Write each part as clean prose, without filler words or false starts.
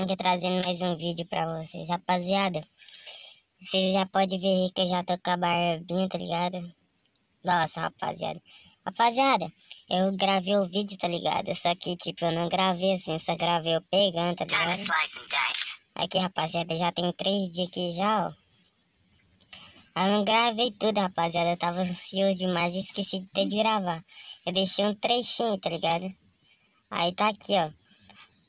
aqui trazendo mais um vídeo pra vocês, rapaziada. Vocês já podem ver aí que eu já tô com a barbinha, tá ligado? Nossa, rapaziada. Rapaziada, eu gravei o vídeo, tá ligado? Só que, tipo, eu não gravei assim, só gravei eu pegando, tá ligado? Aqui, rapaziada, já tem 3 dias aqui já, ó. Eu não gravei tudo, rapaziada. Eu tava ansioso demais e esqueci de ter de gravar. Eu deixei um trechinho, tá ligado? Aí tá aqui, ó.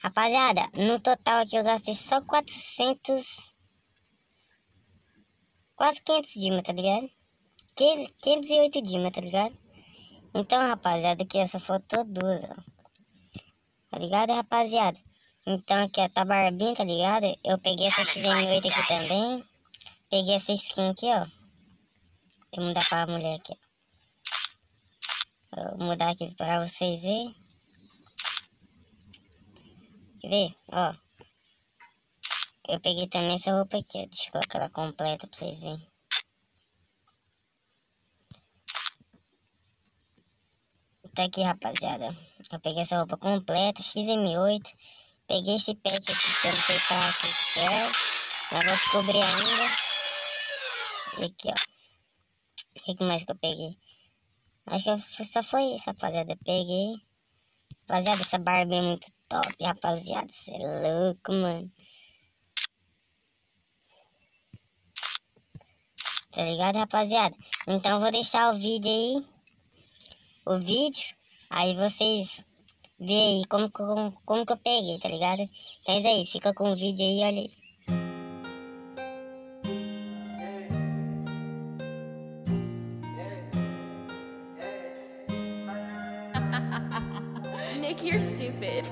Rapaziada, no total aqui eu gastei só 400... Quase 500 Dilma, tá ligado? 508 Dilma, tá ligado? Então, rapaziada, aqui só faltou 2, ó. Tá ligado, rapaziada? Então aqui, ó, tá barbinha, tá ligado? Eu peguei essa XM8 aqui também. Peguei essa skin aqui, ó. Vou mudar pra mulher aqui, ó. Vou mudar aqui pra vocês verem. Quer ver? Ó. Eu peguei também essa roupa aqui, ó. Deixa eu colocar ela completa pra vocês verem. Tá aqui, rapaziada. Eu peguei essa roupa completa, XM8. Peguei esse pet aqui que eu não sei pra que serve. Mas vou descobrir ainda. E aqui, ó. O que mais que eu peguei? Acho que só foi isso, rapaziada. Eu peguei. Rapaziada, essa barba é muito top, rapaziada. Você é louco, mano. Tá ligado, rapaziada? Então eu vou deixar o vídeo aí. O vídeo. Aí vocês veem aí como que eu peguei, tá ligado? Então é isso aí. Fica com o vídeo aí, olha aí. Nick, you're stupid.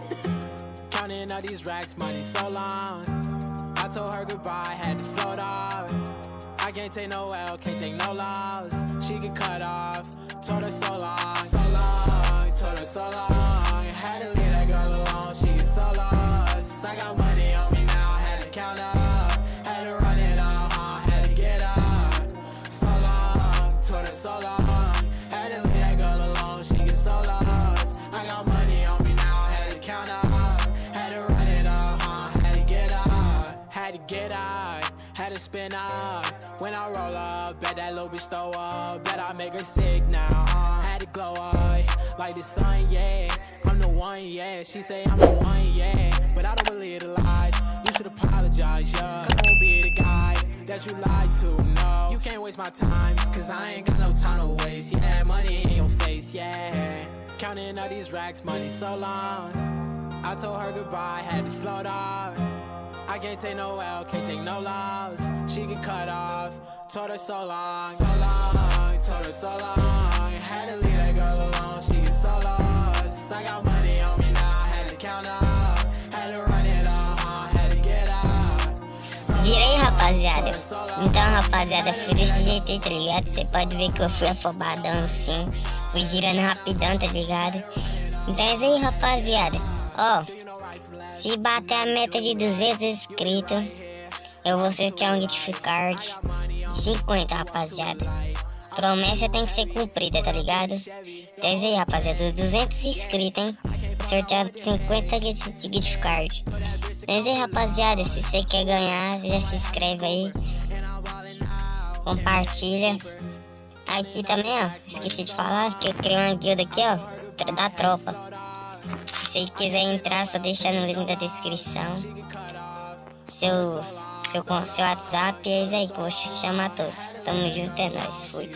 Counting all these racks, money so long. I told her goodbye, had to float off. I can't take no L, can't take no loss. She get cut off, told her so long, so long, told her so long. Had to leave that girl alone, she get so lost. I got money on me now, had to count up, had to run it up, had to get up. So long, told her so long. Had to leave that girl alone, she get so lost. I got money on me now, had to count up, had to run it up, had to get up, had to get out, had to spin up. When I roll up, bet that little bitch throw up, bet I make her sick now, had to glow up, like the sun, yeah, I'm the one, yeah, she say I'm the one, yeah, but I don't believe the lies, you should apologize, yeah, come on, be the guy that you lied to, no, you can't waste my time, cause I ain't got no time to waste, yeah, money in your face, yeah, counting all these racks, money so long, I told her goodbye, had to float off. I can't take no L, can't take no loss. She get cut off, told her so long, so long, told her so long. Had to leave that girl alone, she get so lost. I got money on me now, had to count up, had to run it up, had to get up. Virei, rapaziada. Então, rapaziada, fui desse jeito aí, tá ligado? Você pode ver que eu fui afobadão assim. Fui girando rapidão, tá ligado? Então é isso aí, rapaziada. Ó. Se bater a meta de 200 inscritos, eu vou sortear um gift card de 50, rapaziada. Promessa tem que ser cumprida, tá ligado? Então é isso aí, rapaziada. 200 inscritos, hein? Sortear 50 de gift card. Então é isso aí, rapaziada. Se você quer ganhar, já se inscreve aí. Compartilha. Aqui também, ó. Esqueci de falar que eu criei uma guilda aqui, ó. Da tropa. Se você quiser entrar, só deixa no link da descrição seu WhatsApp, e é isso aí que eu vou chamar todos. Tamo junto, é nóis, fui.